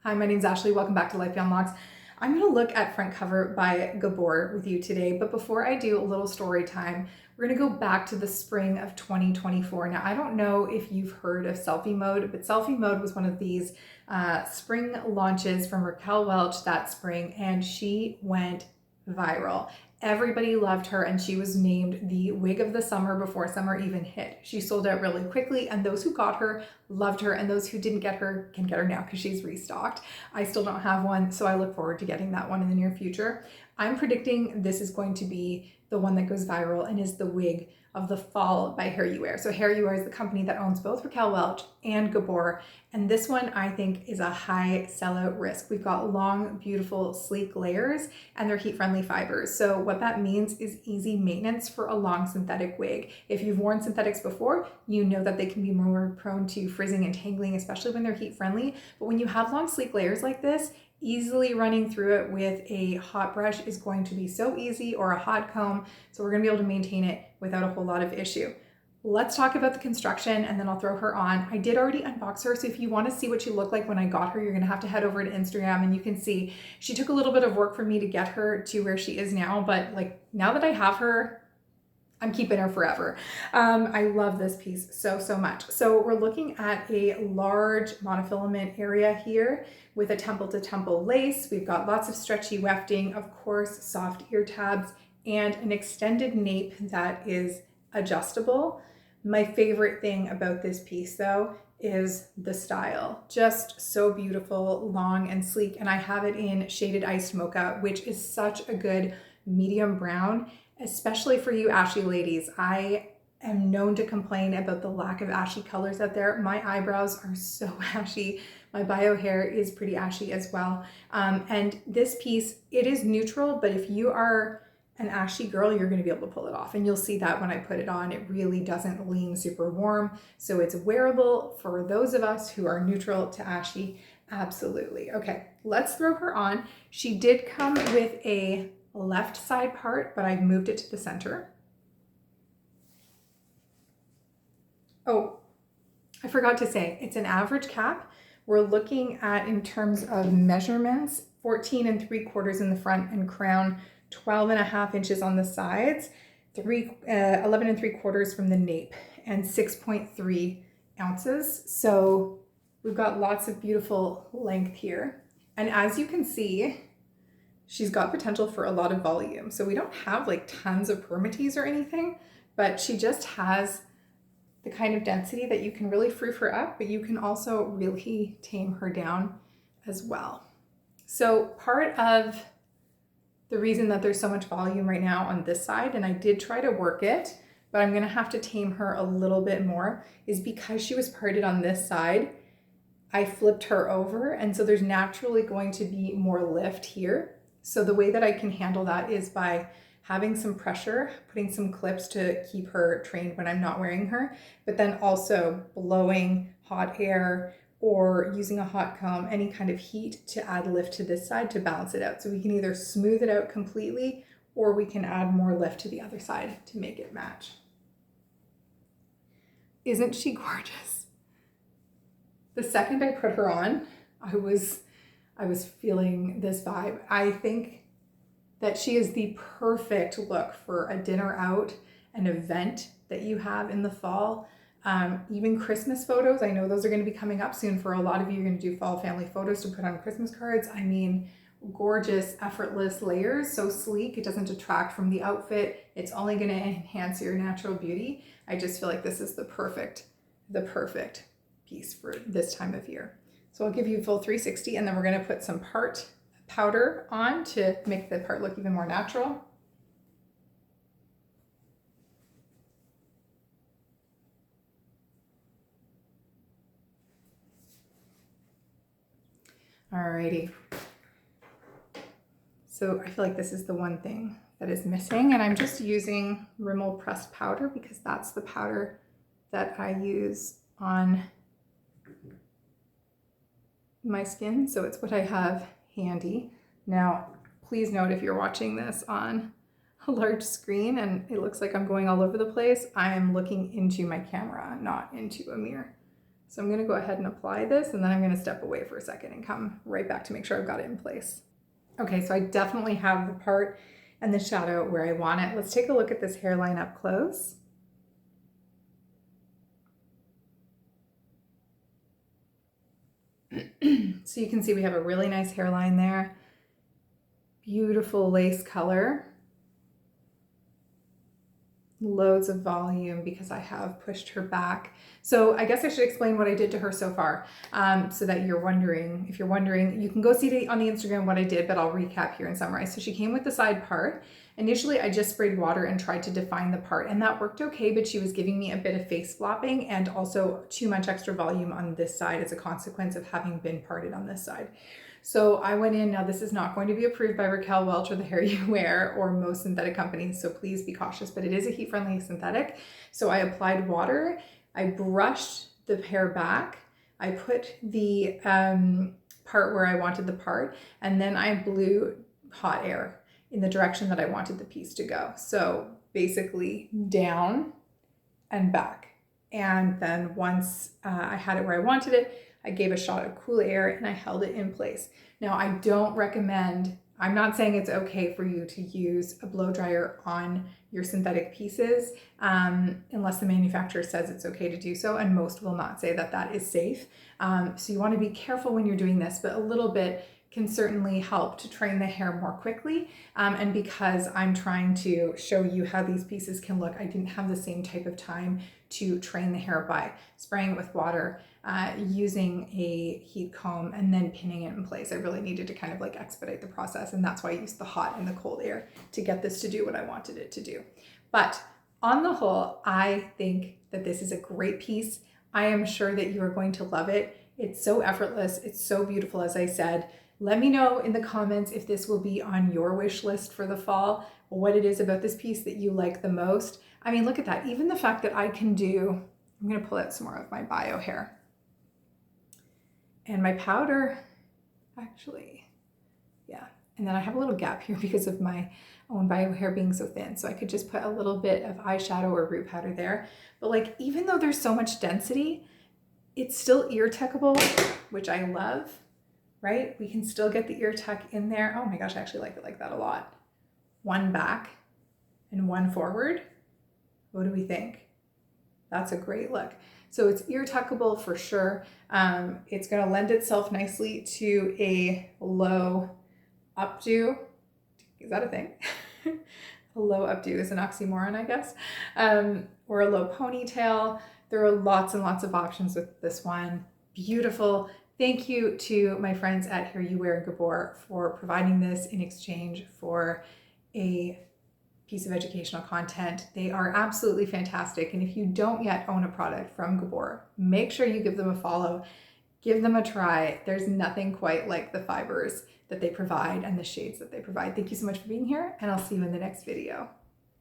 Hi, my name's Ashley. Welcome back to Life Beyond Locks. I'm going to look at Front Cover by Gabor with you today, but before I do, a little story time. We're going to go back to the spring of 2024. Now, I don't know if you've heard of Selfie Mode, but Selfie Mode was one of these spring launches from Raquel Welch that spring, and she went viral. Everybody loved her, and she was named the wig of the summer before summer even hit. She sold out really quickly, and those who got her loved her, and those who didn't get her can get her now because she's restocked. I still don't have one, so I look forward to getting that one in the near future. I'm predicting this is going to be the one that goes viral and is the wig of the fall by Hair You Wear. So Hair You Wear is the company that owns both Raquel Welch and Gabor. And this one I think is a high sellout risk. We've got long, beautiful, sleek layers and they're heat-friendly fibers. So what that means is easy maintenance for a long synthetic wig. If you've worn synthetics before, you know that they can be more prone to frizzing and tangling, especially when they're heat-friendly. But when you have long, sleek layers like this, easily running through it with a hot brush is going to be so easy, or a hot comb. So we're gonna be able to maintain it without a whole lot of issue. Let's talk about the construction and then I'll throw her on. I did already unbox her, so if you want to see what she looked like when I got her, you're gonna have to head over to Instagram and you can see she took a little bit of work for me to get her to where she is now, but like now that I have her, I'm keeping her forever. I love this piece so much. So we're looking at a large monofilament area here with a temple to temple lace. We've got lots of stretchy wefting, of course, soft ear tabs, and an extended nape that is adjustable. My favorite thing about this piece though is the style. Just so beautiful, long and sleek. And I have it in shaded iced mocha, which is such a good medium brown, especially for you ashy ladies. I am known to complain about the lack of ashy colors out there. My eyebrows are so ashy. My bio hair is pretty ashy as well. And this piece, it is neutral, but if you are an ashy girl, you're gonna be able to pull it off. And you'll see that when I put it on, it really doesn't lean super warm. So it's wearable for those of us who are neutral to ashy, absolutely. Okay, let's throw her on. She did come with a left side part, but I've moved it to the center. Oh, I forgot to say, it's an average cap. We're looking at, in terms of measurements, 14 3/4 in the front and crown, 12.5 inches on the sides, 11 3/4 from the nape, and 6.3 ounces. So we've got lots of beautiful length here. And as you can see, she's got potential for a lot of volume. So we don't have like tons of permatease or anything, but she just has the kind of density that you can really frou her up, but you can also really tame her down as well. So part of the reason that there's so much volume right now on this side, and I did try to work it, but I'm gonna have to tame her a little bit more, is because she was parted on this side, I flipped her over, and so there's naturally going to be more lift here. So the way that I can handle that is by having some pressure, putting some clips to keep her trained when I'm not wearing her, but then also blowing hot air or using a hot comb, any kind of heat to add lift to this side to balance it out. So we can either smooth it out completely or we can add more lift to the other side to make it match. Isn't she gorgeous? The second I put her on, I was feeling this vibe. I think that she is the perfect look for a dinner out, an event that you have in the fall. Even Christmas photos. I know those are going to be coming up soon for a lot of you. You're going to do fall family photos to put on Christmas cards. I mean, gorgeous, effortless layers, so sleek. It doesn't detract from the outfit. It's only going to enhance your natural beauty. I just feel like this is the perfect piece for this time of year. So I'll give you a full 360, and then we're going to put some part powder on to make the part look even more natural. Alrighty. So I feel like this is the one thing that is missing, and I'm just using Rimmel pressed powder because that's the powder that I use on my skin. So it's what I have handy. Now, please note if you're watching this on a large screen and it looks like I'm going all over the place, I am looking into my camera, not into a mirror. So I'm gonna go ahead and apply this, and then I'm gonna step away for a second and come right back to make sure I've got it in place. Okay, so I definitely have the part and the shadow where I want it. Let's take a look at this hairline up close. So you can see we have a really nice hairline there. Beautiful lace color. Loads of volume because I have pushed her back. So I guess I should explain what I did to her so far, so that you're wondering. If you're wondering, you can go see on the Instagram what I did, but I'll recap here and summarize. So she came with the side part. Initially, I just sprayed water and tried to define the part, and that worked okay, but she was giving me a bit of face flopping and also too much extra volume on this side as a consequence of having been parted on this side. So I went in. Now this is not going to be approved by Raquel Welch or The Hair You Wear or most synthetic companies, so please be cautious, but it is a heat-friendly synthetic. So I applied water, I brushed the hair back, I put the part where I wanted the part, and then I blew hot air in the direction that I wanted the piece to go. So basically down and back. And then once I had it where I wanted it, I gave a shot of cool air and I held it in place. Now I don't recommend, I'm not saying it's okay for you to use a blow dryer on your synthetic pieces unless the manufacturer says it's okay to do so, and most will not say that that is safe. So you want to be careful when you're doing this, but a little bit can certainly help to train the hair more quickly. And because I'm trying to show you how these pieces can look, I didn't have the same type of time to train the hair by spraying it with water, using a heat comb, and then pinning it in place. I really needed to kind of like expedite the process, and that's why I used the hot and the cold air to get this to do what I wanted it to do. But on the whole, I think that this is a great piece. I am sure that you are going to love it. It's so effortless. It's so beautiful, as I said. Let me know in the comments if this will be on your wish list for the fall, what it is about this piece that you like the most. I mean, look at that. Even the fact that I can do, I'm going to pull out some more of my bio hair. And my powder, actually, yeah. And then I have a little gap here because of my own bio hair being so thin. So I could just put a little bit of eyeshadow or root powder there. But like, even though there's so much density, it's still ear tuckable, which I love. Right? We can still get the ear tuck in there. Oh my gosh, I actually like it like that a lot. One back and one forward. What do we think? That's a great look. So it's ear tuckable for sure. It's going to lend itself nicely to a low updo. Is that a thing? A low updo is an oxymoron, I guess. Or a low ponytail. There are lots and lots of options with this one. Beautiful. Thank you to my friends at Hair You Wear and Gabor for providing this in exchange for a piece of educational content. They are absolutely fantastic. And if you don't yet own a product from Gabor, make sure you give them a follow, give them a try. There's nothing quite like the fibers that they provide and the shades that they provide. Thank you so much for being here, and I'll see you in the next video.